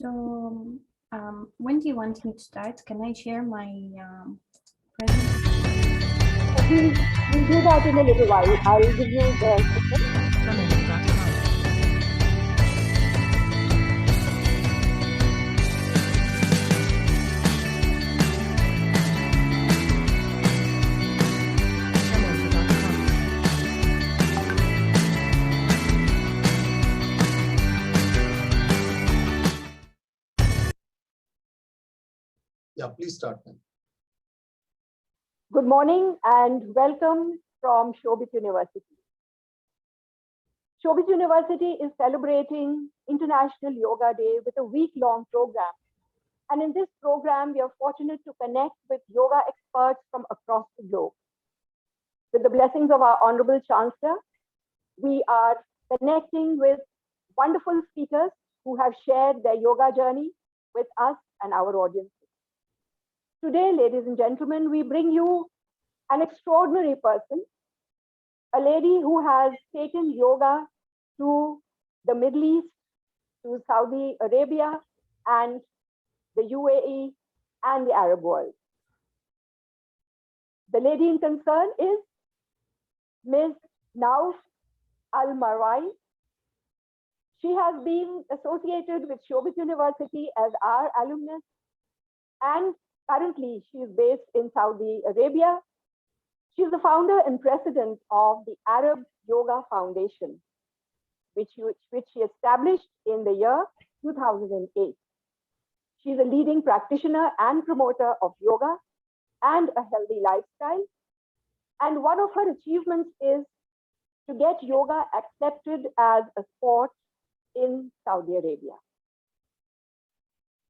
So, when do you want me to start? Can I share my presentation? We'll do that in a little while. I'll give you the system. Yeah, please start then. Good morning and welcome from Shobhit University. Shobhit University is celebrating International Yoga Day with a week-long program. And in this program, we are fortunate to connect with yoga experts from across the globe. With the blessings of our Honorable Chancellor, we are connecting with wonderful speakers who have shared their yoga journey with us and our audience. Today, ladies and gentlemen, we bring you an extraordinary person, a lady who has taken yoga to the Middle East, to Saudi Arabia, and the UAE, and the Arab world. The lady in concern is Ms. Nouf Al-Marwaai. She has been associated with Shobhit University as our alumnus, and currently, she is based in Saudi Arabia. She is the founder and president of the Arab Yoga Foundation, which she established in the year 2008. She is a leading practitioner and promoter of yoga and a healthy lifestyle. And one of her achievements is to get yoga accepted as a sport in Saudi Arabia.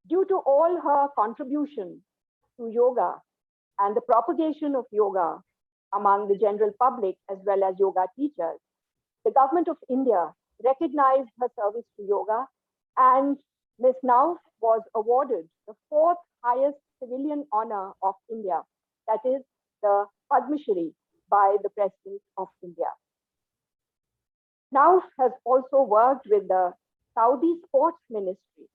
Due to all her contribution to yoga and the propagation of yoga among the general public as well as yoga teachers, the government of India recognized her service to yoga, and Ms. Nouf was awarded the fourth highest civilian honor of India, that is the Padma Shri, by the President of India. Nouf has also worked with the Saudi Sports Ministry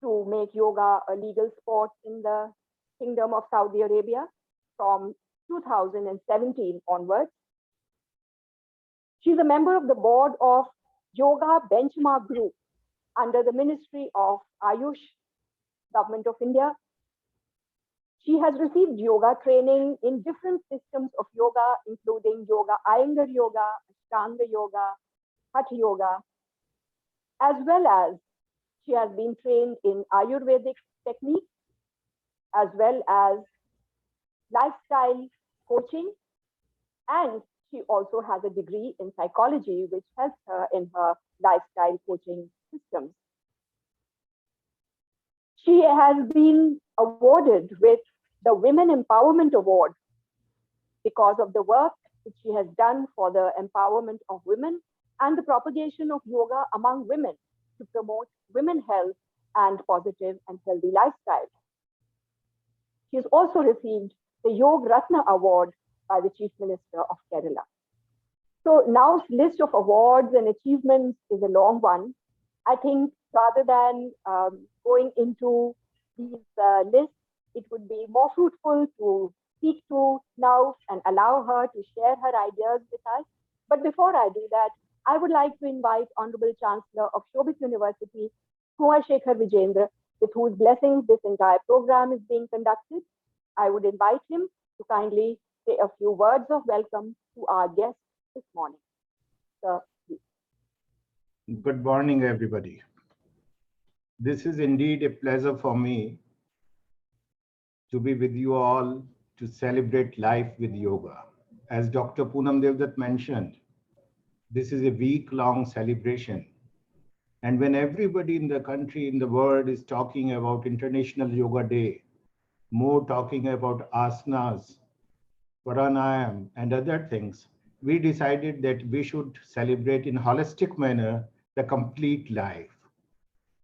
to make yoga a legal sport in the Kingdom of Saudi Arabia from 2017 onwards. She's a member of the board of Yoga Benchmark Group under the Ministry of Ayush, Government of India. She has received yoga training in different systems of yoga, including Yoga Iyengar Yoga, Ashtanga Yoga, Hatha Yoga, as well as she has been trained in Ayurvedic techniques, as well as lifestyle coaching, and she also has a degree in psychology, which helps her in her lifestyle coaching systems. She has been awarded with the Women Empowerment Award because of the work that she has done for the empowerment of women and the propagation of yoga among women to promote women's health and positive and healthy lifestyle. She has also received the Yog Ratna Award by the Chief Minister of Kerala. So Now's list of awards and achievements is a long one. I think rather than going into these lists, it would be more fruitful to speak to Nouf and allow her to share her ideas with us. But before I do that, I would like to invite Honorable Chancellor of Shobhit University, Kunwar Shekhar Vijendra, with whose blessings this entire program is being conducted. I would invite him to kindly say a few words of welcome to our guests this morning. Sir, please. Good morning, everybody. This is indeed a pleasure for me to be with you all to celebrate life with yoga. As Dr. Poonam Devdutt mentioned, this is a week-long celebration. And when everybody in the country, in the world is talking about International Yoga Day, more talking about asanas, pranayam, and other things, we decided that we should celebrate in a holistic manner the complete life.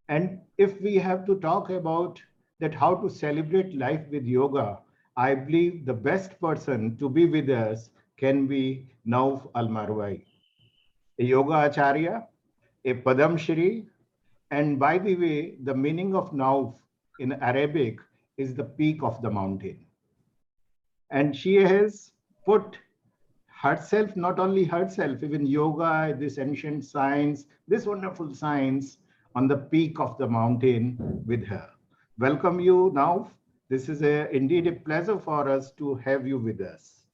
And if we have to talk about that how to celebrate life with yoga, I believe the best person to be with us can be Nouf Al-Marwaai, a yoga Acharya, a Padma Shri, And by the way, the meaning of Nouf in Arabic is the peak of the mountain. And she has put herself, not only herself, even yoga, this ancient science, this wonderful science on the peak of the mountain with her. Welcome you, Nouf. This is indeed a pleasure for us to have you with us.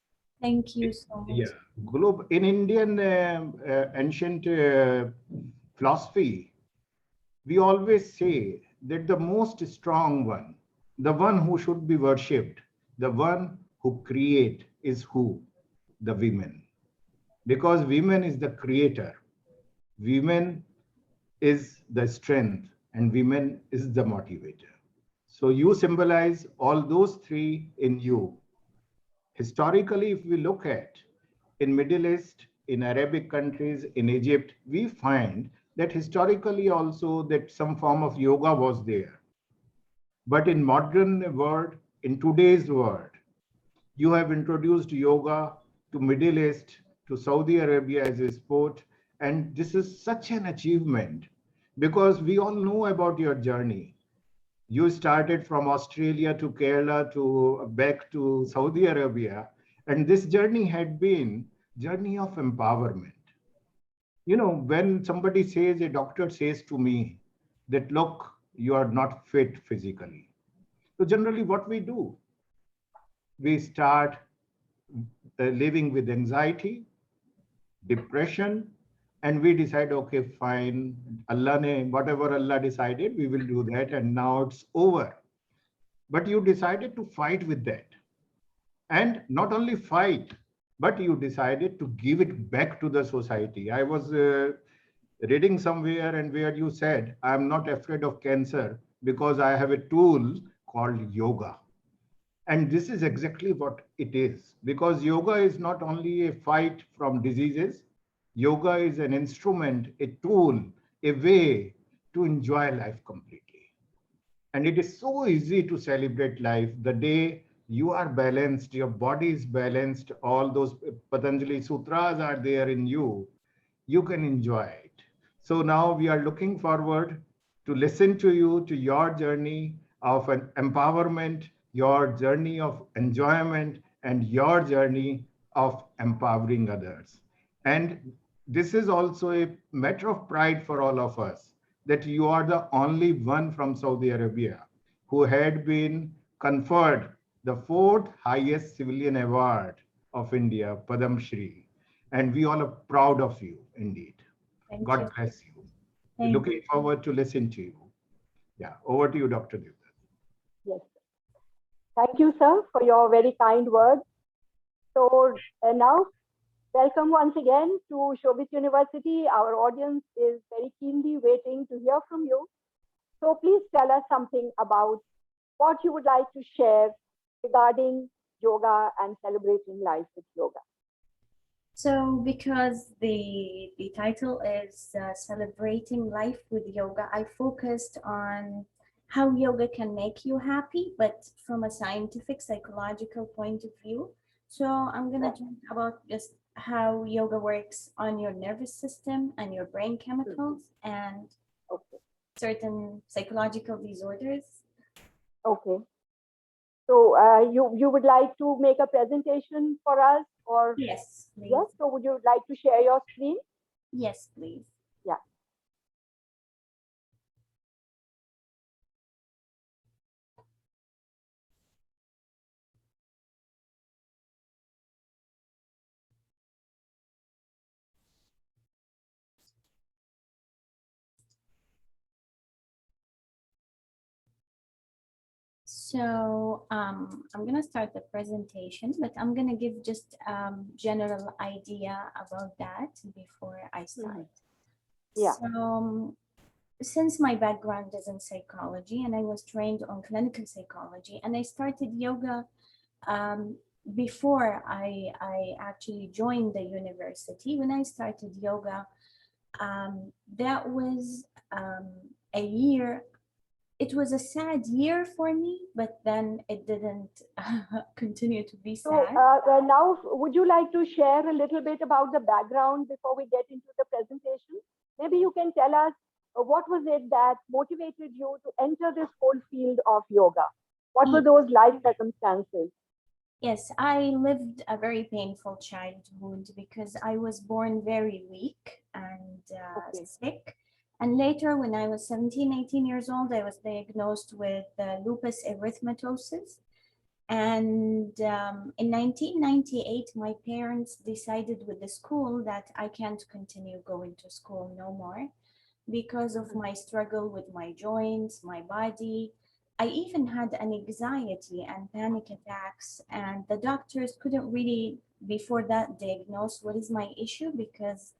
Thank you so much. Yeah, in Indian ancient philosophy, we always say that the most strong one, the one who should be worshipped, the one who create is who? The women. Because women is the creator. Women is the strength and women is the motivator. So you symbolize all those three in you. Historically, if we look at in Middle East, in Arabic countries, in Egypt, we find that historically also that some form of yoga was there. But in modern world, in today's world, you have introduced yoga to Middle East, to Saudi Arabia as a sport. And this is such an achievement because we all know about your journey. You started from Australia to Kerala to back to Saudi Arabia. And this journey had been journey of empowerment. You know, when somebody says, a doctor says to me that, look, you are not fit physically. So generally what we do, we start living with anxiety, depression, and we decide, okay, fine, whatever Allah decided, we will do that, and now it's over. But you decided to fight with that. And not only fight, but you decided to give it back to the society. I was reading somewhere and where you said, I'm not afraid of cancer because I have a tool called yoga. And this is exactly what it is, because yoga is not only a fight from diseases. Yoga is an instrument, a tool, a way to enjoy life completely. And it is so easy to celebrate life the day you are balanced, your body is balanced, all those Patanjali sutras are there in you, you can enjoy it. So now we are looking forward to listen to you, to your journey of an empowerment, your journey of enjoyment, and your journey of empowering others. And this is also a matter of pride for all of us that you are the only one from Saudi Arabia who had been conferred the fourth highest civilian award of India, Padma Shri. And we all are proud of you indeed. Thank God you. bless you. Thank Looking you. forward to listen to you. Yeah, over to you, Dr. Devdutt. Yes. Thank you, sir, for your very kind words. So now, welcome once again to Shobhit University. Our audience is very keenly waiting to hear from you. So please tell us something about what you would like to share regarding yoga and celebrating life with yoga. So because the title is Celebrating Life with Yoga, I focused on how yoga can make you happy, but from a scientific, psychological point of view. So I'm going to talk about just how yoga works on your nervous system and your brain chemicals and certain psychological disorders. Okay. So you would like to make a presentation for us, or Yes, please. yes? So would you like to share your screen? Yes, please. Yeah. So I'm going to start the presentation, but I'm going to give just general idea about that before I start. Yeah. So since my background is in psychology and I was trained on clinical psychology, and I started yoga before I actually joined the university. When I started yoga, that was a year. It was a sad year for me, but then it didn't continue to be So sad. now, would you like to share a little bit about the background before we get into the presentation? Maybe you can tell us what was it that motivated you to enter this whole field of yoga? What were those life circumstances? Yes, I lived a very painful childhood because I was born very weak and Okay. sick. And later, when I was 17, 18 years old, I was diagnosed with lupus erythematosus. And in 1998, my parents decided with the school that I can't continue going to school no more because of my struggle with my joints, my body. I even had an anxiety and panic attacks, and the doctors couldn't really, before that, diagnose what is my issue because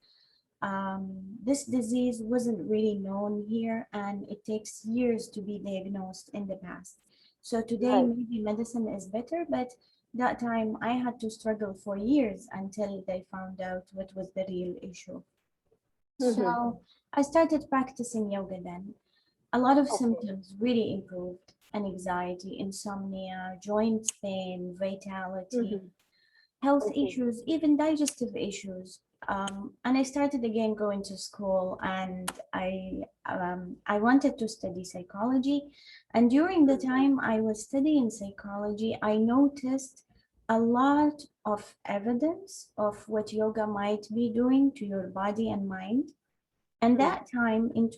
this disease wasn't really known here, and it takes years to be diagnosed in the past. So today, Right. maybe medicine is better, but that time I had to struggle for years until they found out what was the real issue. Mhm. So I started practicing yoga then. A lot of Okay. symptoms really improved: anxiety, insomnia, joint pain, vitality, Mhm. health Okay. issues, even digestive issues. And I started again going to school, and I wanted to study psychology. And during the time I was studying psychology, I noticed a lot of evidence of what yoga might be doing to your body and mind. And that time in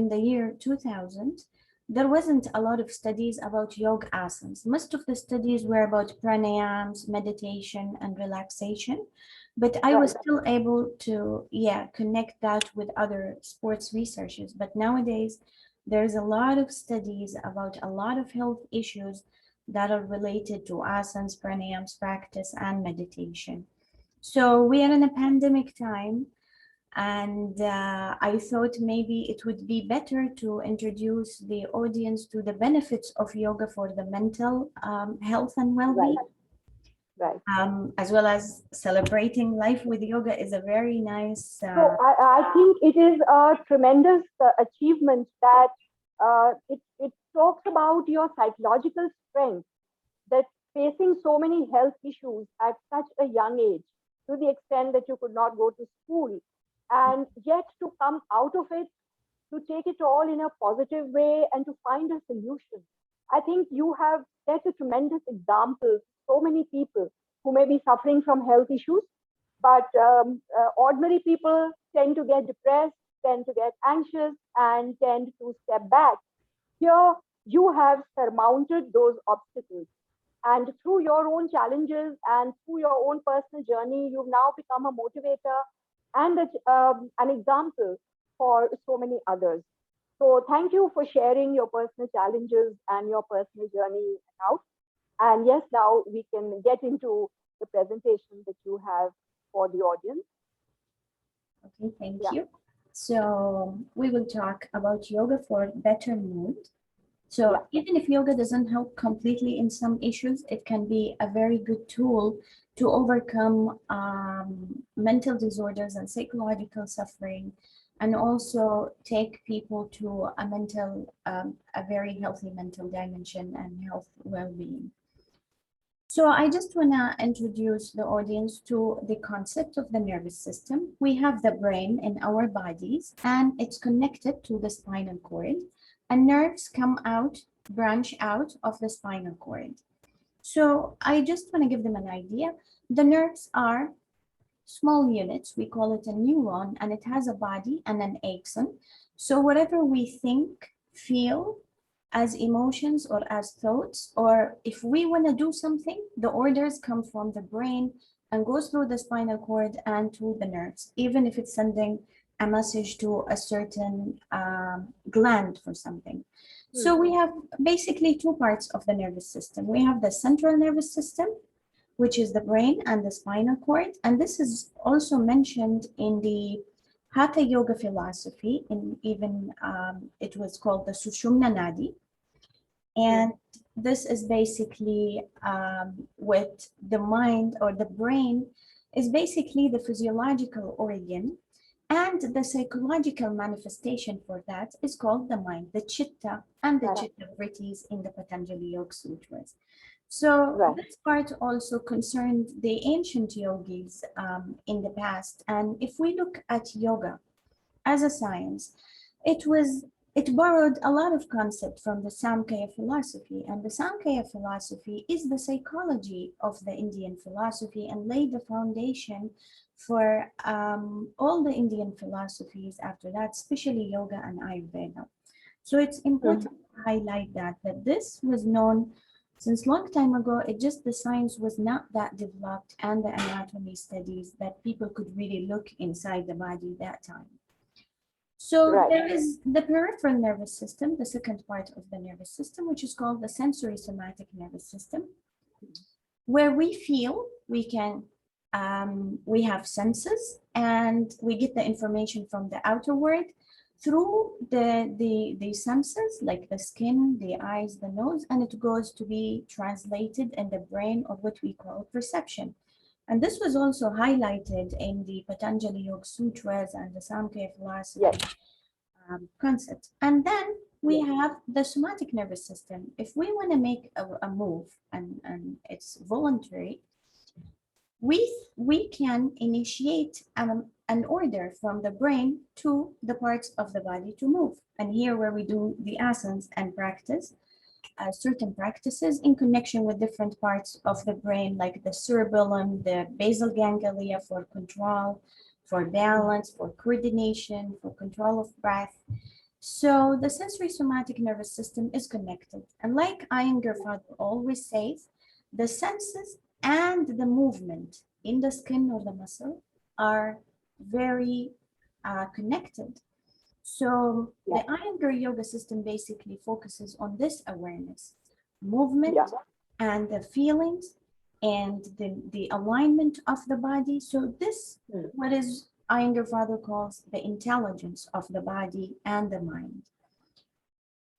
the year 2000, there wasn't a lot of studies about yoga asanas. Most of the studies were about pranayams, meditation, and relaxation. But I was Right. still able to, yeah, connect that with other sports researches. But nowadays, there's a lot of studies about a lot of health issues that are related to asanas, pranayams, practice, and meditation. So we are in a pandemic time, and I thought maybe it would be better to introduce the audience to the benefits of yoga for the mental health and Right. well-being, Right. as well as celebrating life with yoga is a very nice. So I think it is a tremendous achievement that it talks about your psychological strength, that facing so many health issues at such a young age, to the extent that you could not go to school, and yet to come out of it, to take it all in a positive way and to find a solution. I think you have set a tremendous example for so many people who may be suffering from health issues, but ordinary people tend to get depressed, tend to get anxious, and tend to step back. Here, you have surmounted those obstacles. And through your own challenges and through your own personal journey, you've now become a motivator and an example for so many others. So thank you for sharing your personal challenges and your personal journey out. And yes, now we can get into the presentation that you have for the audience. Okay, thank Yeah. you. So we will talk about yoga for better mood. So Yeah. even if yoga doesn't help completely in some issues, it can be a very good tool to overcome mental disorders and psychological suffering, and also take people to a very healthy mental dimension and health well-being. So I just want to introduce the audience to the concept of the nervous system. We have the brain in our bodies, and it's connected to the spinal cord, and nerves branch out of the spinal cord. So I just want to give them an idea. The nerves are small units. We call it a neuron, and it has a body and an axon. So whatever we think, feel, as emotions or as thoughts, or if we want to do something, the orders come from the brain and goes through the spinal cord and to the nerves, even if it's sending a message to a certain gland for something. So we have basically two parts of the nervous system. We have the central nervous system, which is the brain and the spinal cord. And this is also mentioned in the Hatha Yoga philosophy, and even it was called the Sushumna Nadi. And this is basically what the mind or the brain is basically the physiological organ, and the psychological manifestation for that is called the mind, the chitta and the chitta vrittis in the Patanjali Yoga Sutras. So this part also concerned the ancient yogis in the past. And if we look at yoga as a science, it borrowed a lot of concept from the Samkhya philosophy, and the Samkhya philosophy is the psychology of the Indian philosophy and laid the foundation for all the Indian philosophies after that, especially yoga and Ayurveda. So it's important to highlight that this was known since long time ago. It just the science was not that developed and the anatomy studies that people could really look inside the body that time. So there is the peripheral nervous system, the second part of the nervous system, which is called the sensory somatic nervous system, where we feel, we have senses and we get the information from the outer world through the senses, like the skin, the eyes, the nose, and it goes to be translated in the brain of what we call perception. And this was also highlighted in the Patanjali Yoga Sutras and the Samkhya philosophy concept. And then we have the somatic nervous system. If we want to make a move and it's voluntary, we can initiate an order from the brain to the parts of the body to move. And here where we do the asanas and practice certain practices in connection with different parts of the brain, like the cerebellum, the basal ganglia for control, for balance, for coordination, for control of breath. So the sensory somatic nervous system is connected. And like Iyengar Father always says, the senses and the movement in the skin or the muscle are very connected. So the Iyengar yoga system basically focuses on this awareness, movement and the feelings and the alignment of the body. So this, what is Iyengar Father calls the intelligence of the body and the mind.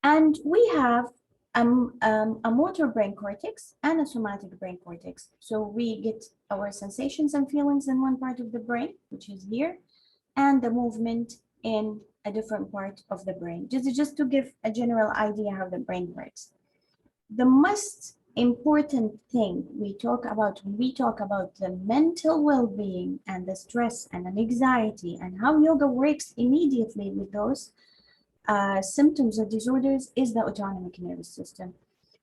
And we have a motor brain cortex and a somatic brain cortex. So we get our sensations and feelings in one part of the brain, which is here, and the movement in a different part of the brain, just to give a general idea how the brain works. The most important thing we talk about when we talk about the mental well-being and the stress and an anxiety and how yoga works immediately with those symptoms or disorders is the autonomic nervous system.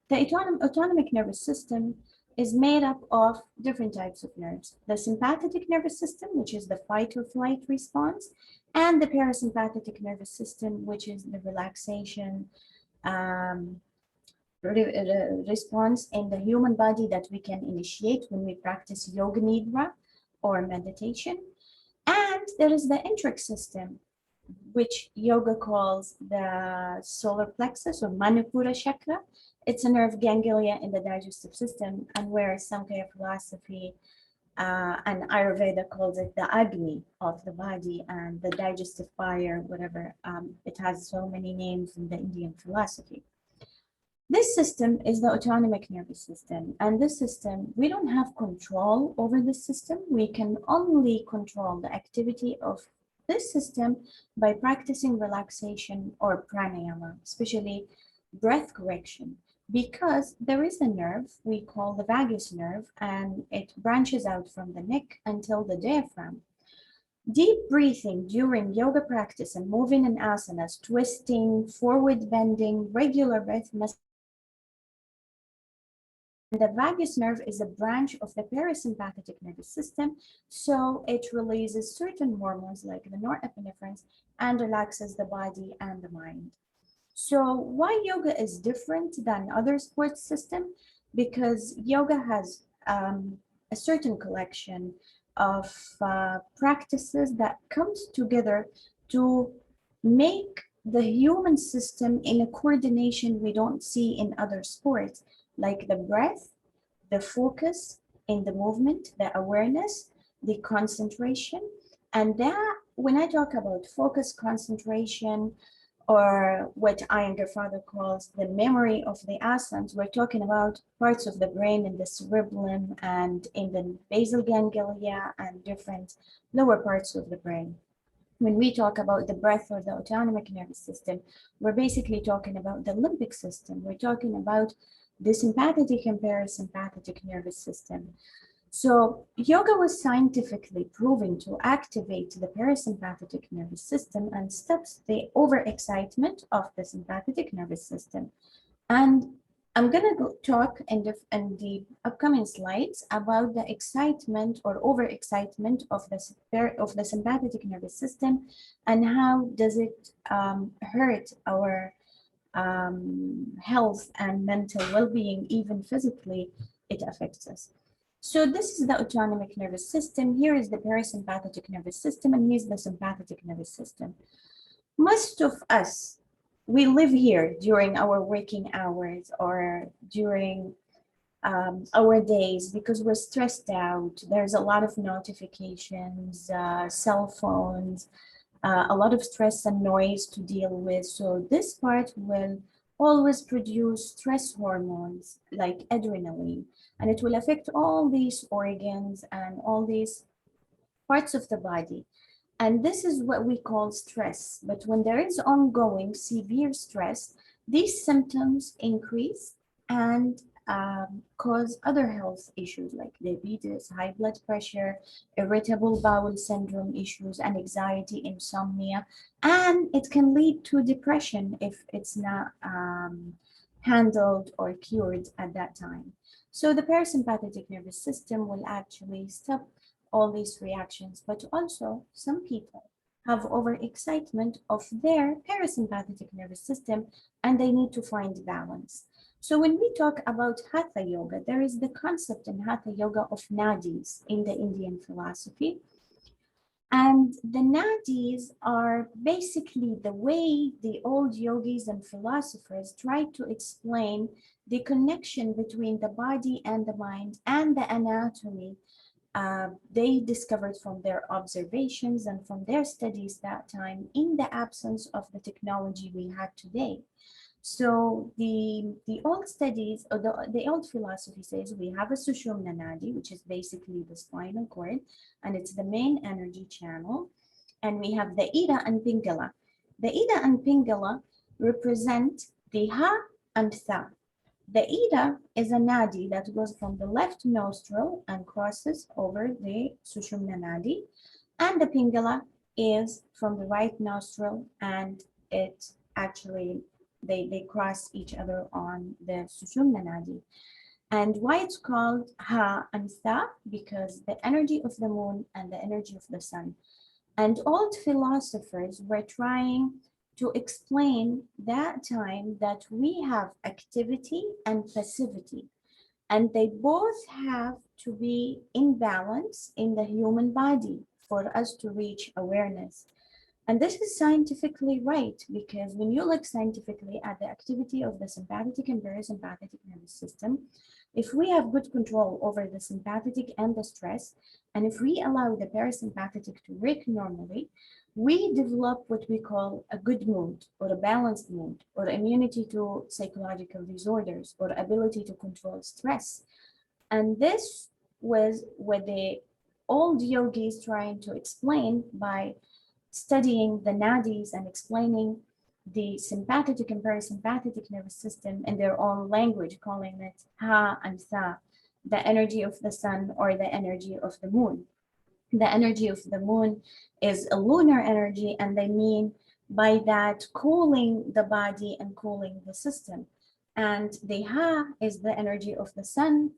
The autonomic nervous system is made up of different types of nerves. The sympathetic nervous system, which is the fight or flight response, and the parasympathetic nervous system, which is the relaxation response in the human body that we can initiate when we practice yoga nidra or meditation. And there is the enteric system, which yoga calls the solar plexus or Manipura chakra. It's a nerve ganglia in the digestive system, and where Samkhya philosophy and Ayurveda calls it the Agni of the body and the digestive fire, whatever. It has so many names in the Indian philosophy. This system is the autonomic nervous system, and this system, we don't have control over this system. We can only control the activity of this system by practicing relaxation or pranayama, especially breath correction, because there is a nerve we call the vagus nerve, and it branches out from the neck until the diaphragm. Deep breathing during yoga practice and moving in asanas, twisting, forward bending, regular breath must. The vagus nerve is a branch of the parasympathetic nervous system, so it releases certain hormones like the norepinephrine and relaxes the body and the mind. So why yoga is different than other sports system? Because yoga has a certain collection of practices that comes together to make the human system in a coordination we don't see in other sports, like the breath, the focus in the movement, the awareness, the concentration. And that, when I talk about focus, concentration, or what Iyengar Father calls the memory of the asanas, we're talking about parts of the brain in the cerebellum and in the basal ganglia and different lower parts of the brain. When we talk about the breath or the autonomic nervous system, we're basically talking about the limbic system. We're talking about the sympathetic and parasympathetic nervous system. So yoga was scientifically proven to activate the parasympathetic nervous system and stops the overexcitement of the sympathetic nervous system. And I'm going to talk in the upcoming slides about the excitement or overexcitement of the sympathetic nervous system and how does it hurt our health and mental well-being, even physically, it affects us. So this is the autonomic nervous system. Here is the parasympathetic nervous system, and here's the sympathetic nervous system. Most of us, we live here during our working hours or during our days because we're stressed out. There's a lot of notifications, cell phones, a lot of stress and noise to deal with. So this part will always produce stress hormones like adrenaline, and it will affect all these organs and all these parts of the body. And this is what we call stress. But when there is ongoing severe stress, these symptoms increase and cause other health issues like diabetes, high blood pressure, irritable bowel syndrome issues, and anxiety, insomnia. And it can lead to depression if it's not handled or cured at that time. So the parasympathetic nervous system will actually stop all these reactions, but also some people have overexcitement of their parasympathetic nervous system and they need to find balance. So when we talk about Hatha Yoga, there is the concept in Hatha Yoga of nadis in the Indian philosophy. And the nadis are basically the way the old yogis and philosophers tried to explain the connection between the body and the mind and the anatomy they discovered from their observations and from their studies that time in the absence of the technology we had today. So the old studies, or the old philosophy says we have a Sushumna Nadi, which is basically the spinal cord, and it's the main energy channel. And we have the Ida and Pingala. The Ida and Pingala represent the Ha and Tha. The Ida is a nadi that goes from the left nostril and crosses over the Sushumna Nadi, and the Pingala is from the right nostril, and it actually they cross each other on the Sushumna Nadi. And why it's called Ha and Tha? Because the energy of the moon and the energy of the sun. And old philosophers were trying to explain that time that we have activity and passivity, and they both have to be in balance in the human body for us to reach awareness. And this is scientifically right, because when you look scientifically at the activity of the sympathetic and parasympathetic nervous system, if we have good control over the sympathetic and the stress, and if we allow the parasympathetic to work normally, we develop what we call a good mood or a balanced mood or immunity to psychological disorders or ability to control stress. And this was what the old yogis trying to explain by studying the nadis and explaining the sympathetic and parasympathetic nervous system in their own language, calling it Ha and Tha, the energy of the sun or the energy of the moon. The energy of the moon is a lunar energy, and they mean by that cooling the body and cooling the system. And the Ha is the energy of the sun,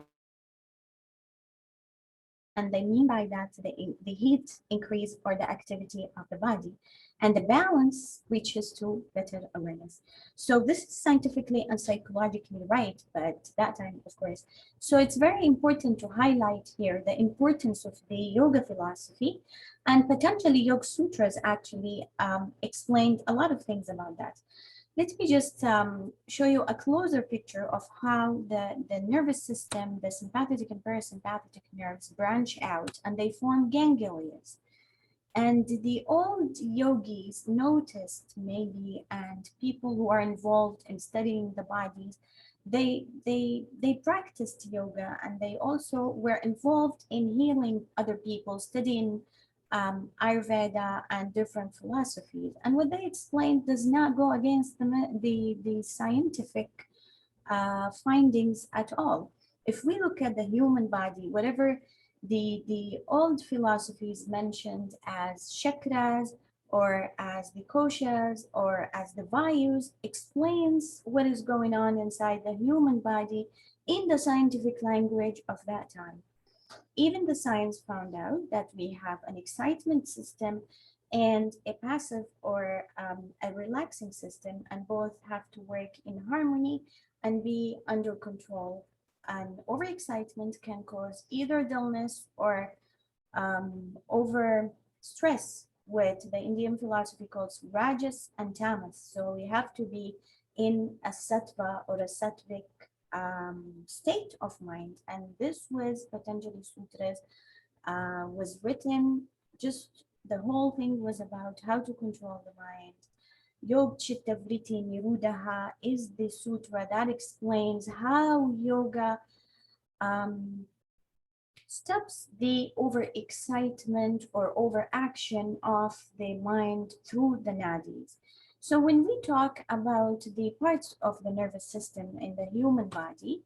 and they mean by that the heat increase or the activity of the body, and the balance reaches to better awareness. So this is scientifically and psychologically right, but that time, of course. So it's very important to highlight here the importance of the yoga philosophy, and potentially Yoga Sutras actually explained a lot of things about that. Let me just show you a closer picture of how the nervous system, the sympathetic and parasympathetic nerves branch out and they form ganglia. And the old yogis noticed maybe, and people who are involved in studying the bodies, they practiced yoga, and they also were involved in healing other people, studying Ayurveda and different philosophies. And what they explained does not go against the scientific findings at all. If we look at the human body, whatever The old philosophies mentioned as chakras or as the koshas or as the vayus explains what is going on inside the human body in the scientific language of that time. Even the science found out that we have an excitement system and a passive or a relaxing system, and both have to work in harmony and be under control. And overexcitement can cause either dullness or over stress, what the Indian philosophy calls rajas and tamas. So we have to be in a sattva or a sattvic state of mind. And this was Patanjali Sutras, was written, just the whole thing was about how to control the mind. Yog Chitta Vritti Nirudaha is the sutra that explains how yoga stops the overexcitement or overaction of the mind through the nadis. So when we talk about the parts of the nervous system in the human body,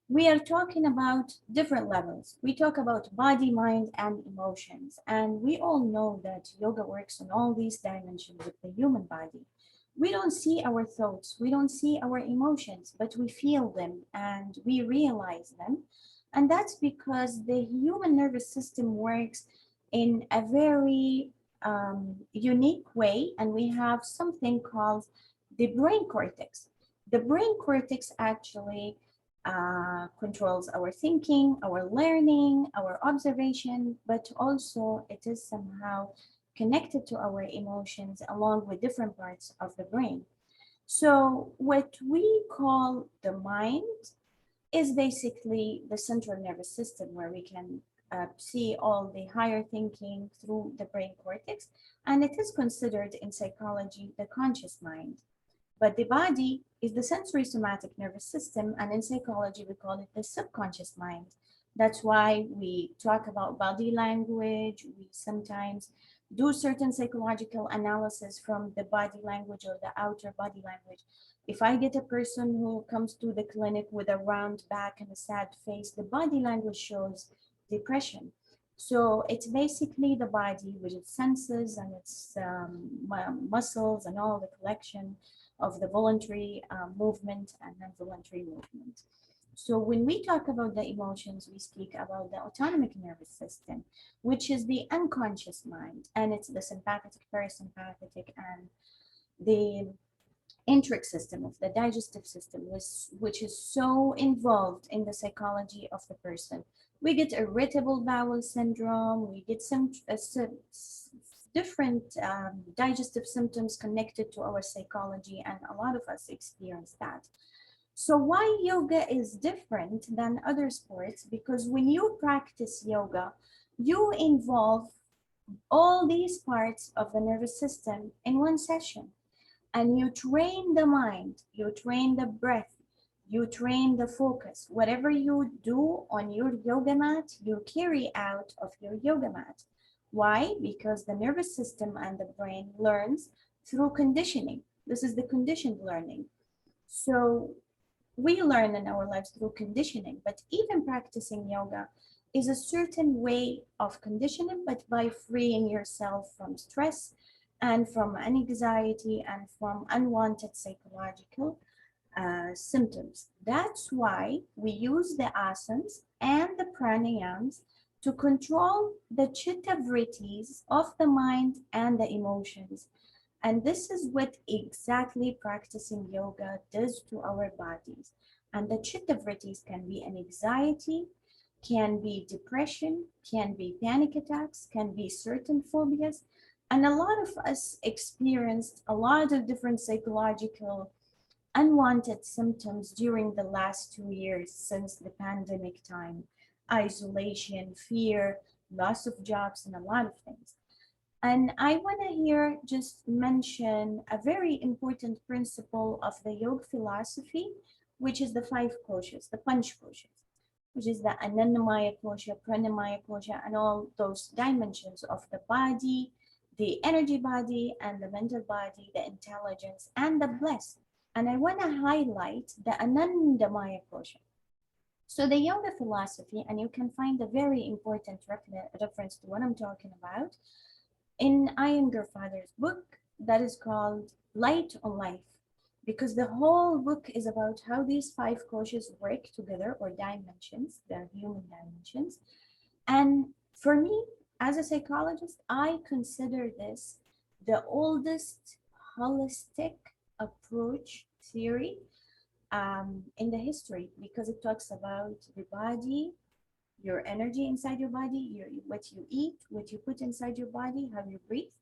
we are talking about different levels. We talk about body, mind, and emotions. And we all know that yoga works on all these dimensions of the human body. We don't see our thoughts, we don't see our emotions, but we feel them and we realize them. And that's because the human nervous system works in a very unique way. And we have something called the brain cortex. The brain cortex actually controls our thinking, our learning, our observation, but also it is somehow connected to our emotions along with different parts of the brain. So what we call the mind is basically the central nervous system, where we can see all the higher thinking through the brain cortex, and it is considered in psychology the conscious mind. But the body is the sensory somatic nervous system, and in psychology we call it the subconscious mind. That's why we talk about body language. We sometimes do certain psychological analysis from the body language or the outer body language. If I get a person who comes to the clinic with a round back and a sad face, the body language shows depression. So it's basically the body with its senses and its muscles and all the collection of the voluntary movement and non-voluntary movement. So when we talk about the emotions, we speak about the autonomic nervous system, which is the unconscious mind, and it's the sympathetic, parasympathetic, and the enteric system of the digestive system, which is so involved in the psychology of the person. We get irritable bowel syndrome, we get some different digestive symptoms connected to our psychology, and a lot of us experience that. So why yoga is different than other sports? Because when you practice yoga, you involve all these parts of the nervous system in one session. And you train the mind, you train the breath, you train the focus. Whatever you do on your yoga mat, you carry out of your yoga mat. Why? Because the nervous system and the brain learns through conditioning. This is the conditioned learning. So we learn in our lives through conditioning, but even practicing yoga is a certain way of conditioning, but by freeing yourself from stress and from anxiety and from unwanted psychological symptoms. That's why we use the asanas and the pranayams to control the chitta vrittis of the mind and the emotions. And this is what exactly practicing yoga does to our bodies. And the chitta vrittis can be an anxiety, can be depression, can be panic attacks, can be certain phobias. And a lot of us experienced a lot of different psychological unwanted symptoms during the last 2 years since the pandemic time. Isolation, fear, loss of jobs, and a lot of things. And I want to here just mention a very important principle of the yoga philosophy, which is the 5 koshas, the panch koshas, which is the anandamaya kosha, pranamaya kosha, and all those dimensions of the body, the energy body and the mental body, the intelligence and the bliss. And I want to highlight the anandamaya kosha. So the yoga philosophy, and you can find a very important reference to what I'm talking about in Iyengar Father's book that is called Light on Life, because the whole book is about how these five koshas work together, or dimensions, the human dimensions. And for me, as a psychologist, I consider this the oldest holistic approach theory in the history, because it talks about the body, your energy inside your body, what you eat, what you put inside your body, how you breathe,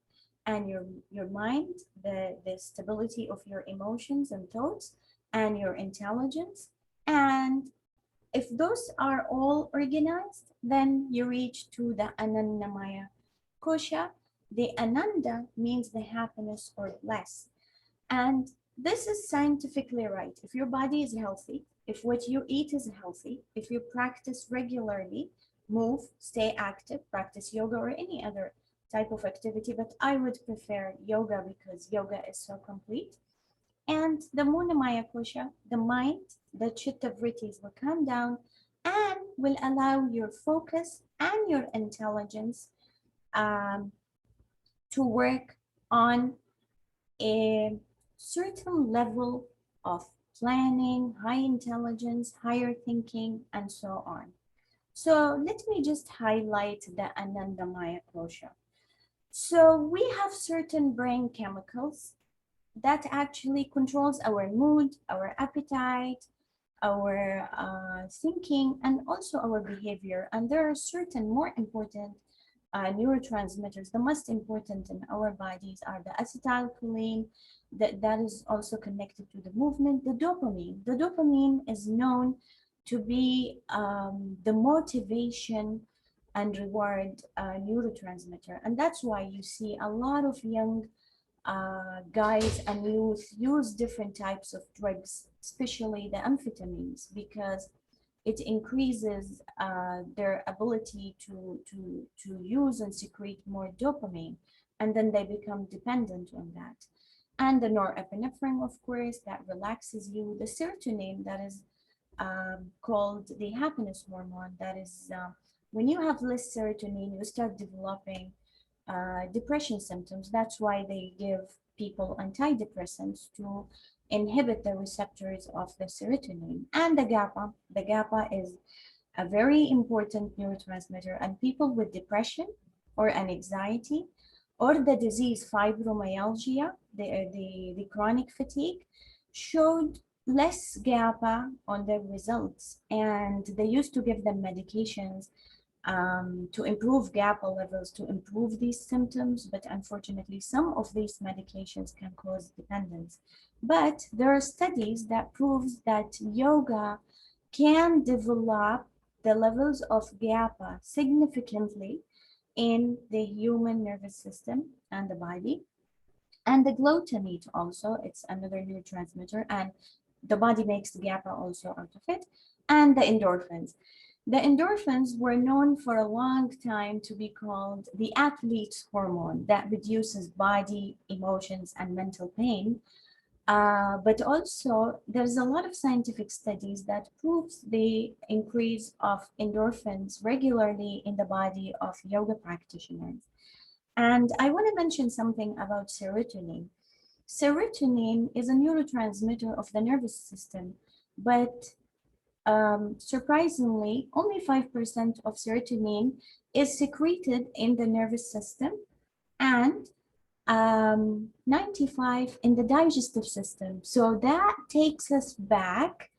and your mind, the stability of your emotions and thoughts, and your intelligence. And if those are all organized, then you reach to the Anandamaya Kosha. The Ananda means the happiness or bliss. And this is scientifically right. If your body is healthy, if what you eat is healthy, if you practice regularly, move, stay active, practice yoga or any other type of activity, but I would prefer yoga because yoga is so complete. And the Munamaya Kosha, the mind, the chitta vrittis will come down and will allow your focus and your intelligence to work on a certain level of planning, high intelligence, higher thinking, and so on. So let me just highlight the Anandamaya Kosha. So we have certain brain chemicals that actually controls our mood, our appetite, our thinking, and also our behavior. And there are certain more important neurotransmitters. The most important in our bodies are the acetylcholine, that is also connected to the movement, the dopamine. The dopamine is known to be the motivation and reward neurotransmitter. And that's why you see a lot of young guys and youth use different types of drugs, especially the amphetamines, because it increases their ability to use and secrete more dopamine, and then they become dependent on that. And the norepinephrine, of course, that relaxes you. The serotonin, that is called the happiness hormone, that is when you have less serotonin, you start developing depression symptoms. That's why they give people antidepressants to inhibit the receptors of the serotonin. And the GABA is a very important neurotransmitter, and people with depression or an anxiety or the disease fibromyalgia, the chronic fatigue, showed less GABA on their results, and they used to give them medications to improve GABA levels, to improve these symptoms, but unfortunately some of these medications can cause dependence. But there are studies that proves that yoga can develop the levels of GABA significantly in the human nervous system and the body. And the glutamate also, it's another neurotransmitter, and the body makes the GABA also out of it, and the endorphins. The endorphins were known for a long time to be called the athlete's hormone that reduces body, emotions, and mental pain. But also, there's a lot of scientific studies that proves the increase of endorphins regularly in the body of yoga practitioners. And I want to mention something about serotonin. Serotonin is a neurotransmitter of the nervous system, but surprisingly, only 5% of serotonin is secreted in the nervous system, and 95 in the digestive system. So that takes us back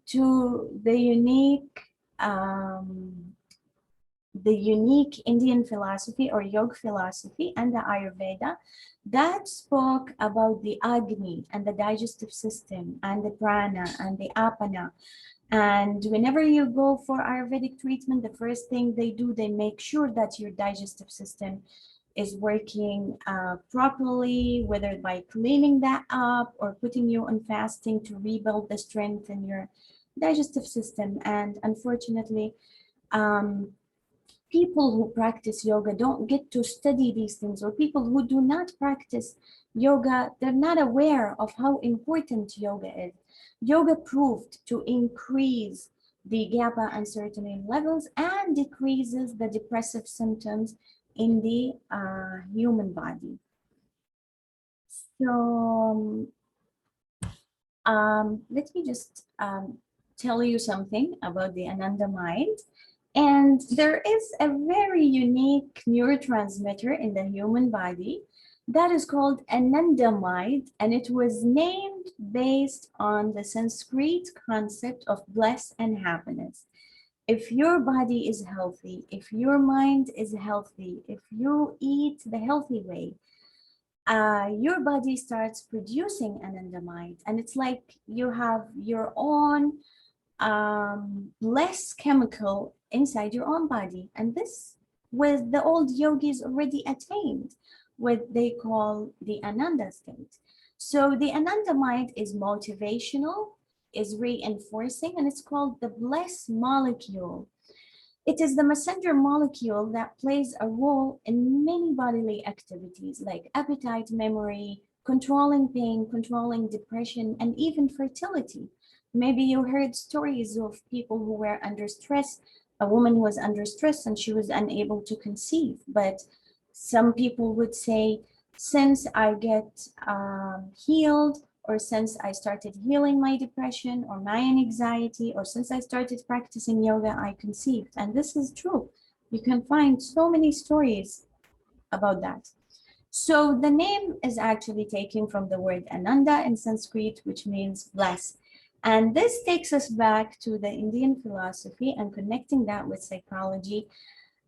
to the unique Indian philosophy or yoga philosophy and the Ayurveda that spoke about the Agni and the digestive system and the prana and the apana. And whenever you go for Ayurvedic treatment, the first thing they do, they make sure that your digestive system is working properly, whether by cleaning that up or putting you on fasting to rebuild the strength in your digestive system. And unfortunately, people who practice yoga don't get to study these things, or people who do not practice yoga, they're not aware of how important yoga is. Yoga proved to increase the GABA and serotonin levels and decreases the depressive symptoms in the human body. So let me just tell you something about the anandamide. And there is a very unique neurotransmitter in the human body that is called anandamide, and it was named based on the Sanskrit concept of bliss and happiness. If your body is healthy, if your mind is healthy, if you eat the healthy way, your body starts producing anandamide, and it's like you have your own less chemical inside your own body. And this, with the old yogis already attained what they call the ananda state. So the anandamide is motivational, is reinforcing, and it's called the bliss molecule. It is the messenger molecule that plays a role in many bodily activities like appetite, memory, controlling pain, controlling depression, and even fertility. Maybe you heard stories of people who were under stress. A woman who was under stress and she was unable to conceive. But some people would say, since I get healed, or since I started healing my depression or my anxiety, or since I started practicing yoga, I conceived. And this is true. You can find so many stories about that. So the name is actually taken from the word Ananda in Sanskrit, which means bless. And this takes us back to the Indian philosophy, and connecting that with psychology.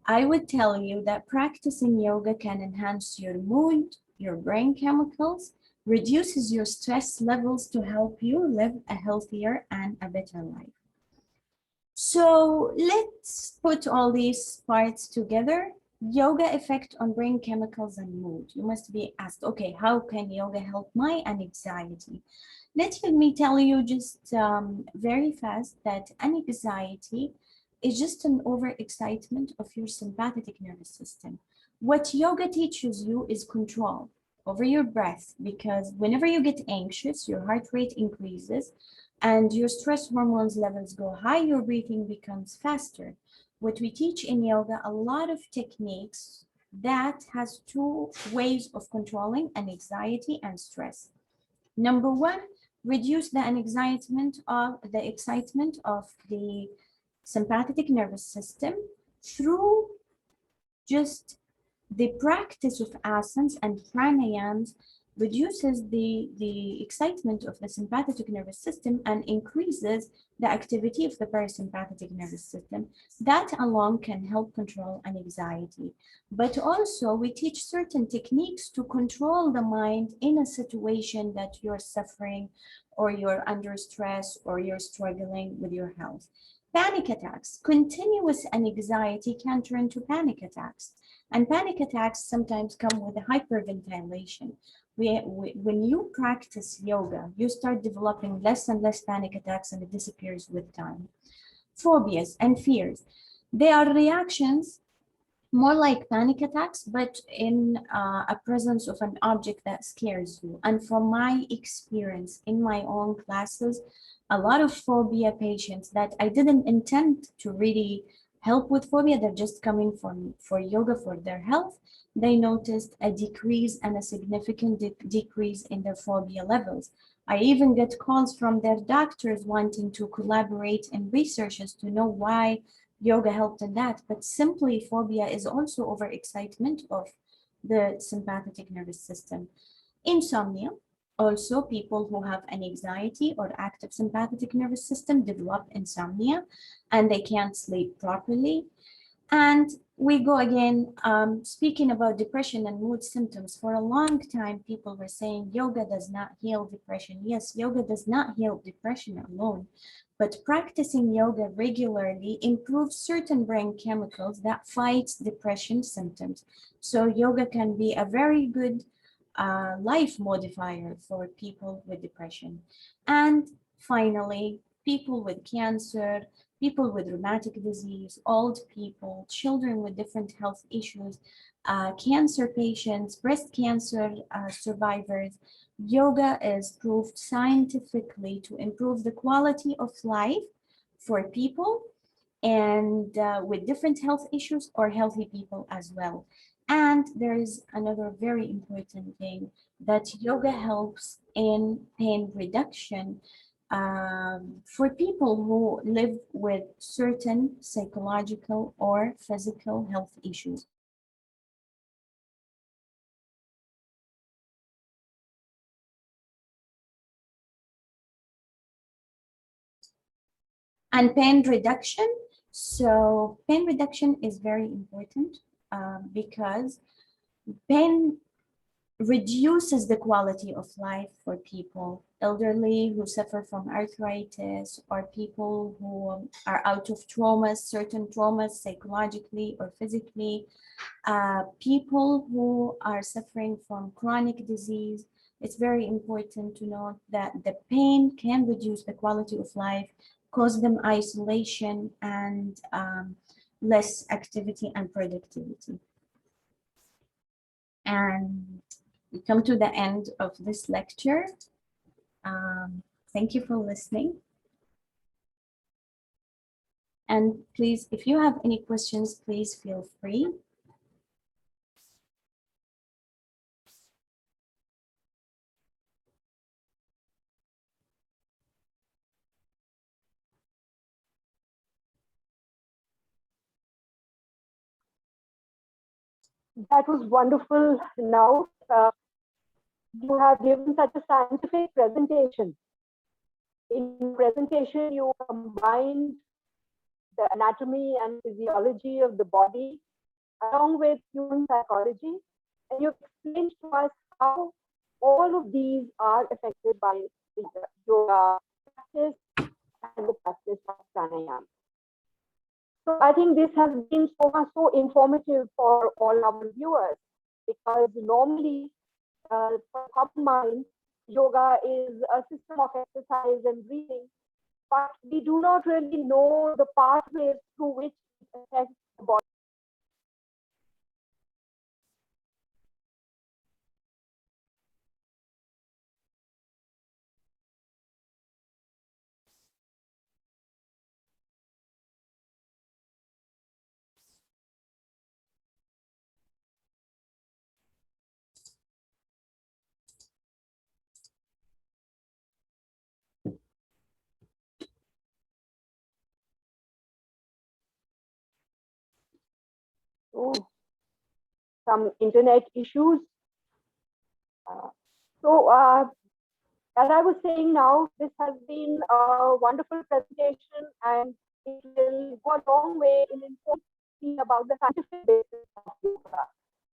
I would tell you that practicing yoga can enhance your mood, your brain chemicals, reduces your stress levels to help you live a healthier and a better life. So let's put all these parts together. Yoga effect on brain chemicals and mood. You must be asked, okay, how can yoga help my anxiety? Let me tell you just very fast that anxiety is just an overexcitement of your sympathetic nervous system. What yoga teaches you is control over your breath, because whenever you get anxious, your heart rate increases and your stress hormones levels go high, your breathing becomes faster. What we teach in yoga, a lot of techniques that has two ways of controlling anxiety and stress. Number one, reduce the excitement of the sympathetic nervous system through just the practice of asanas and pranayams. Reduces the excitement of the sympathetic nervous system and increases the activity of the parasympathetic nervous system. That alone can help control anxiety. But also we teach certain techniques to control the mind in a situation that you're suffering or you're under stress or you're struggling with your health. Panic attacks, continuous anxiety can turn to panic attacks. And panic attacks sometimes come with a hyperventilation. When you practice yoga, you start developing less and less panic attacks, and it disappears with time. Phobias and fears, they are reactions more like panic attacks, but in a presence of an object that scares you. And from my experience in my own classes, a lot of phobia patients that I didn't intend to really help with phobia, they're just coming for yoga for their health. They noticed a decrease and a significant decrease in their phobia levels. I even get calls from their doctors wanting to collaborate in researches to know why yoga helped in that. But simply phobia is also overexcitement of the sympathetic nervous system. Insomnia, also people who have anxiety or active sympathetic nervous system develop insomnia and they can't sleep properly. And we go again, speaking about depression and mood symptoms. For a long time, people were saying yoga does not heal depression. Yes, yoga does not heal depression alone, but practicing yoga regularly improves certain brain chemicals that fight depression symptoms. So yoga can be a very good life modifier for people with depression. And finally, people with cancer, people with rheumatic disease, old people, children with different health issues, cancer patients, breast cancer survivors. Yoga is proved scientifically to improve the quality of life for people and with different health issues or healthy people as well. And there is another very important thing, that yoga helps in pain reduction for people who live with certain psychological or physical health issues. And pain reduction. So pain reduction is very important because pain reduces the quality of life for people, elderly who suffer from arthritis, or people who are out of traumas, certain traumas, psychologically or physically, people who are suffering from chronic disease. It's very important to note that the pain can reduce the quality of life, cause them isolation and less activity and productivity. And we come to the end of this lecture. Thank you for listening. And please, if you have any questions, please feel free. That was wonderful. Now, you have given such a scientific presentation. In presentation, you combined the anatomy and physiology of the body along with human psychology, and you explained to us how all of these are affected by the yoga practice and the practice of pranayama. So I think this has been so informative for all our viewers, because normally for common mind, yoga is a system of exercise and breathing, but we do not really know the pathways through which it affects the body. Oh, some internet issues. As I was saying now, this has been a wonderful presentation, and it will go a long way in informing about the scientific basis of yoga.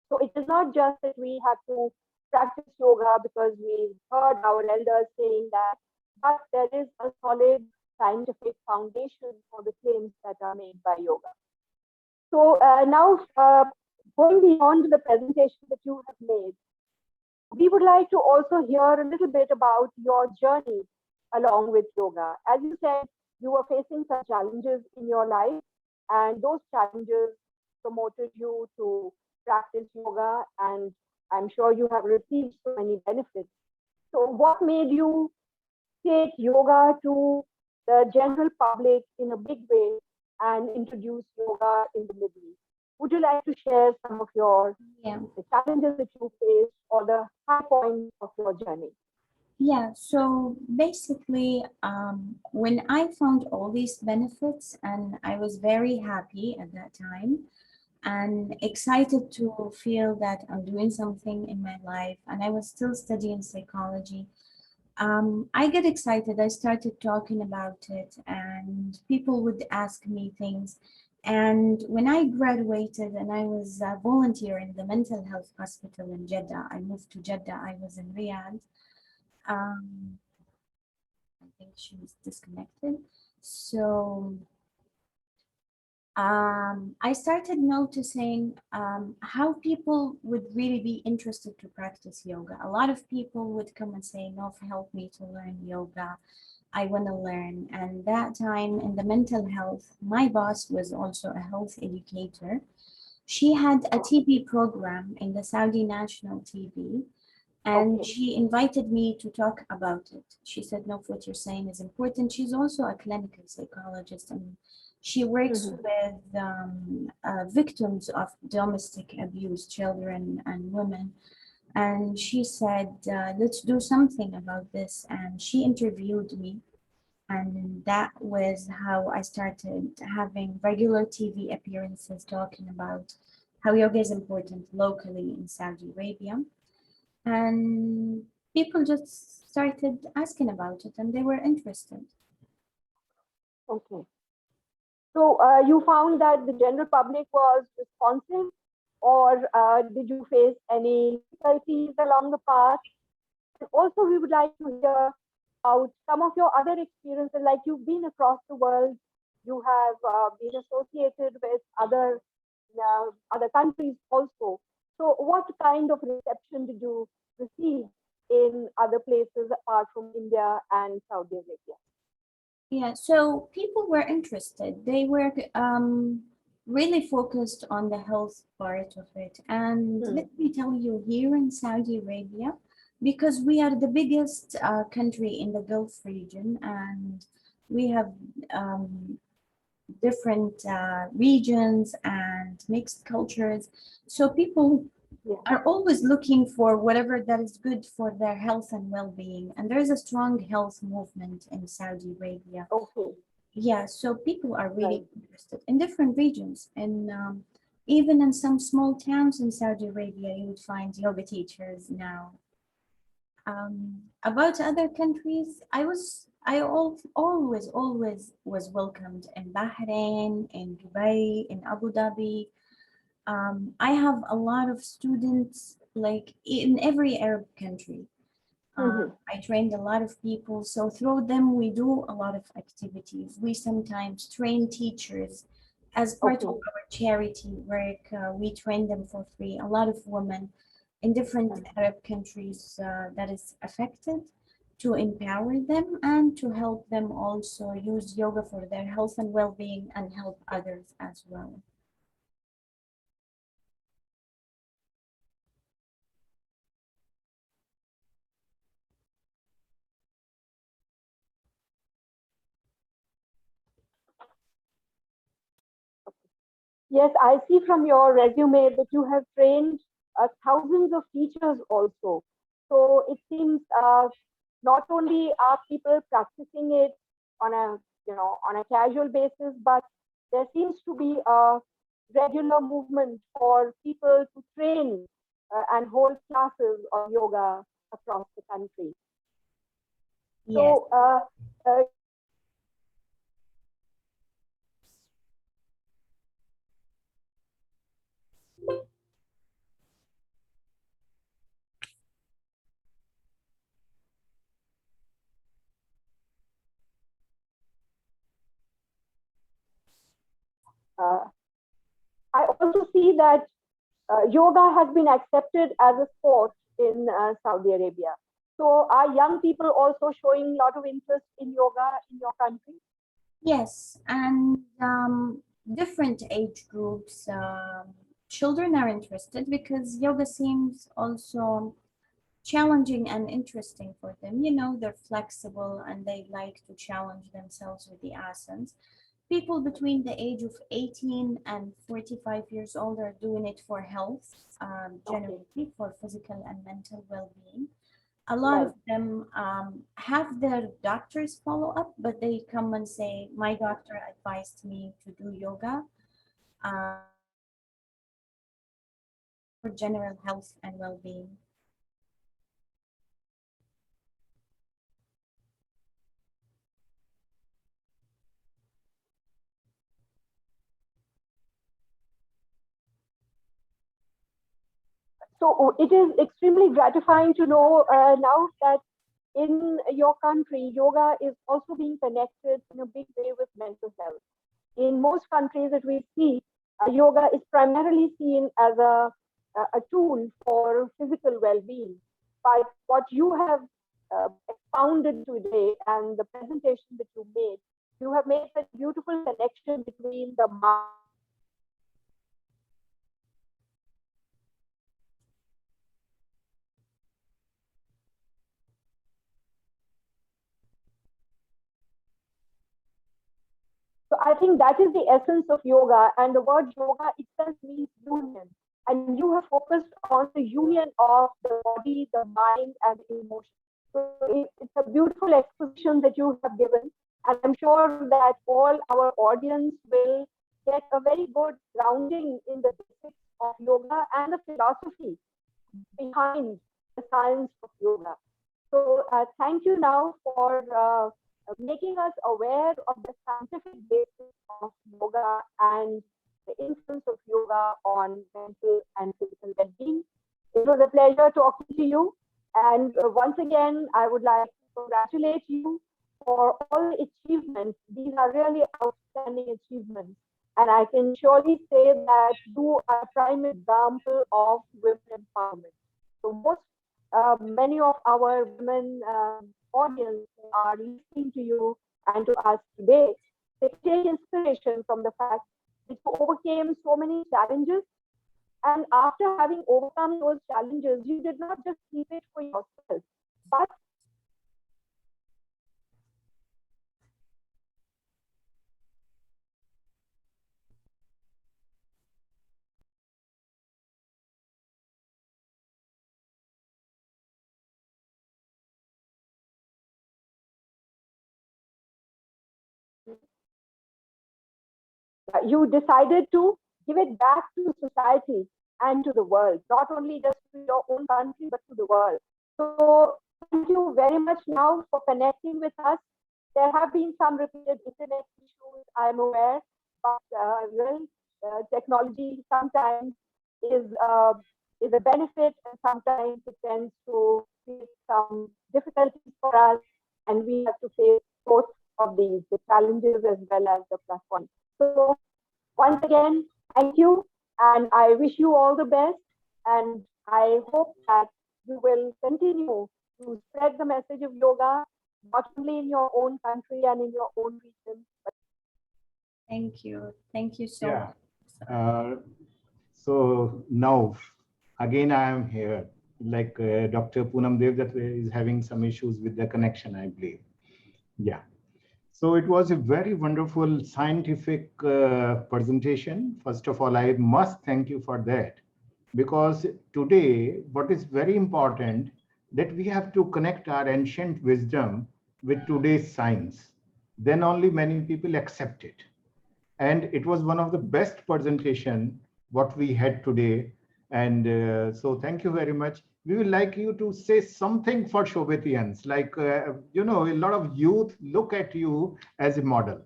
So it is not just that we have to practice yoga because we've heard our elders saying that, but there is a solid scientific foundation for the claims that are made by yoga. So now, going beyond the presentation that you have made, we would like to also hear a little bit about your journey along with yoga. As you said, you were facing some challenges in your life, and those challenges promoted you to practice yoga, and I'm sure you have received so many benefits. So what made you take yoga to the general public in a big way and introduce yoga in the Middle East? Would you like to share some of your the challenges that you faced or the high points of your journey? Yeah, so basically, when I found all these benefits, and I was very happy at that time and excited to feel that I'm doing something in my life, and I was still studying psychology. I get excited. I started talking about it, and people would ask me things. And when I graduated and I was volunteering in the mental health hospital in Jeddah, I moved to Jeddah. I was in Riyadh. I think she was disconnected. So I started noticing how people would really be interested to practice yoga. A lot of people would come and say, Nouf, help me to learn yoga. I want to learn. And that time in the mental health, my boss was also a health educator. She had a TB program in the Saudi National TB. And Okay. she invited me to talk about it. She said, no, what you're saying is important. She's also a clinical psychologist, and she works Mhm. with victims of domestic abuse, children and women. And she said, let's do something about this. And she interviewed me. And that was how I started having regular TV appearances talking about how yoga is important locally in Saudi Arabia. And people just started asking about it and they were interested. Okay. So you found that the general public was responsive, or did you face any difficulties along the path? And also, we would like to hear about some of your other experiences, like you've been across the world, you have been associated with other countries also. So, what kind of reception did you receive in other places apart from India and Saudi Arabia? Yeah, so people were interested. They were really focused on the health part of it. And Hmm. let me tell you, here in Saudi Arabia, because we are the biggest country in the Gulf region, and we have different regions and mixed cultures. So people Yeah. are always looking for whatever that is good for their health and well-being. And there is a strong health movement in Saudi Arabia. Okay. Yeah, so people are Right. really interested in different regions. And even in some small towns in Saudi Arabia, you would find yoga teachers now. About other countries, always was welcomed in Bahrain, in Dubai, in Abu Dhabi. I have a lot of students like in every Arab country. Mhm. I trained a lot of people, so through them we do a lot of activities. We sometimes train teachers as part of Okay. our charity work. We train them for free. A lot of women in different Arab countries that is affected, to empower them and to help them also use yoga for their health and well-being and help others as well. Yes, I see from your resume that you have trained thousands of teachers also. So it seems not only are people practicing it on a on a casual basis, but there seems to be a regular movement for people to train and hold classes of yoga across the country. Yes. So uh, uh, I also see that yoga has been accepted as a sport in Saudi Arabia. So are young people also showing a lot of interest in yoga in your country? Yes, and different age groups, children are interested because yoga seems also challenging and interesting for them. You know, they're flexible and they like to challenge themselves with the asanas. People between the age of 18 and 45 years old are doing it for health, Okay, generally for physical and mental well-being. A lot right. of them have their doctors follow up, but they come and say, my doctor advised me to do yoga uh, for general health and well-being. So it is extremely gratifying to know now that in your country, yoga is also being connected in a big way with mental health. In most countries that we see, yoga is primarily seen as a tool for physical well-being. But what you have expounded today and the presentation that you have made such beautiful connection between the mind. I think that is the essence of yoga, and the word yoga itself means union. And you have focused on the union of the body, the mind, and the emotion. So it's a beautiful exposition that you have given, and I'm sure that all our audience will get a very good grounding in the basics of yoga and the philosophy behind the science of yoga. So thank you now for making us aware of the scientific basis of yoga and the influence of yoga on mental and physical well-being. It was a pleasure talking to you. And once again, I would like to congratulate you for all the achievements. These are really outstanding achievements. And I can surely say that you are a prime example of women empowerment. So many of our women audience who are listening to you and to us today, they take inspiration from the fact that you overcame so many challenges. And after having overcome those challenges, you did not just keep it for yourself, but you decided to give it back to society and to the world, not only just to your own country, but to the world. So thank you very much now for connecting with us. There have been some repeated internet issues, I'm aware, but technology sometimes is a benefit, and sometimes it tends to create some difficulties for us, and we have to face both of these, the challenges as well as the plus points. So once again, thank you, and I wish you all the best, and I hope that you will continue to spread the message of yoga, not only in your own country and in your own region, but Thank you. Thank you so Yeah. much. So now, again, I am here. Like Dr. Poonam Devdutt is having some issues with the connection, I believe. Yeah. So it was a very wonderful scientific presentation. First of all, I must thank you for that, because today, what is very important, that we have to connect our ancient wisdom with today's science. Then only many people accept it. And it was one of the best presentation what we had today. And so thank you very much. We would like you to say something for Shobhitians. Like, a lot of youth look at you as a model.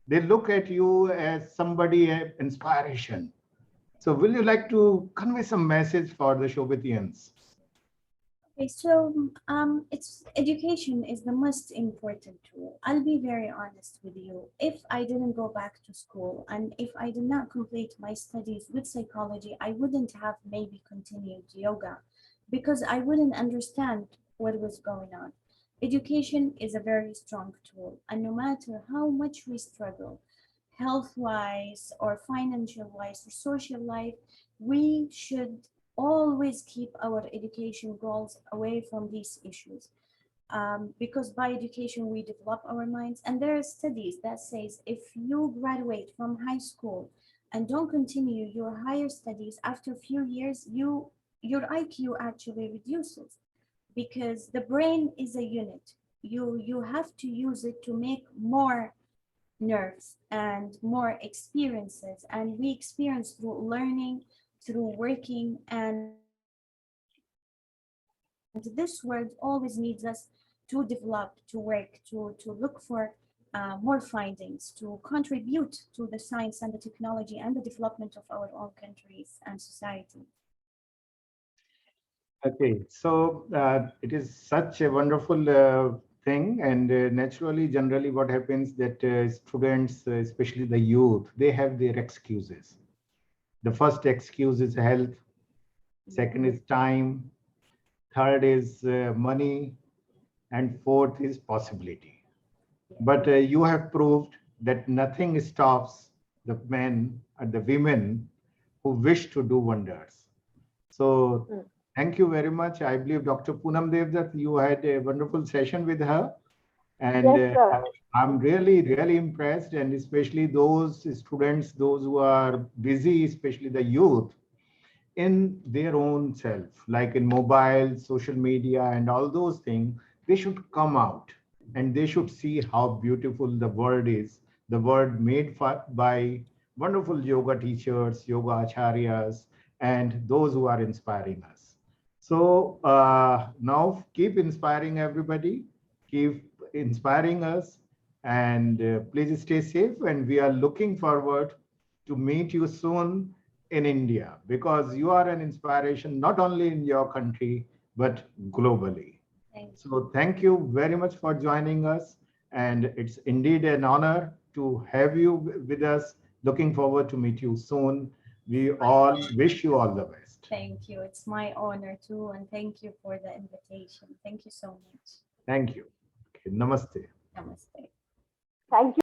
They look at you as somebody, inspiration. So will you like to convey some message for the Shobhitians? Okay, so it's education is the most important tool. I'll be very honest with you. If I didn't go back to school and if I did not complete my studies with psychology, I wouldn't have maybe continued yoga because I wouldn't understand what was going on. Education is a very strong tool, and no matter how much we struggle, health-wise or financial-wise or social life, we should always keep our education goals away from these issues. Because by education we develop our minds, and there are studies that says if you graduate from high school and don't continue your higher studies, after a few years your IQ actually reduces, because the brain is a unit. You have to use it to make more nerves and more experiences, and we experience through learning, through working, and this world always needs us to develop, to work, to look for more findings, to contribute to the science and the technology and the development of our own countries and society. Okay, so it is such a wonderful thing, and naturally, generally what happens that students, especially the youth, they have their excuses. The first excuse is health, second is time, third is money, and fourth is possibility. But you have proved that nothing stops the men and the women who wish to do wonders. So thank you very much. I believe Dr. Poonam Devdutt, you had a wonderful session with her. And Yes, sir. I'm really, really impressed, and especially those students, those who are busy, especially the youth, in their own self, like in mobile, social media, and all those things, they should come out and they should see how beautiful the world is, the world made by wonderful yoga teachers, yoga acharyas, and those who are inspiring us. So now keep inspiring everybody, keep inspiring us, and please stay safe. And we are looking forward to meet you soon in India, because you are an inspiration not only in your country but globally. Thank you. So thank you very much for joining us, and it's indeed an honor to have you with us. Looking forward to meet you soon. We all wish you all the best. Thank you. It's my honor too, and thank you for the invitation. Thank you so much. Thank you. Okay, namaste. Namaste. Thank you.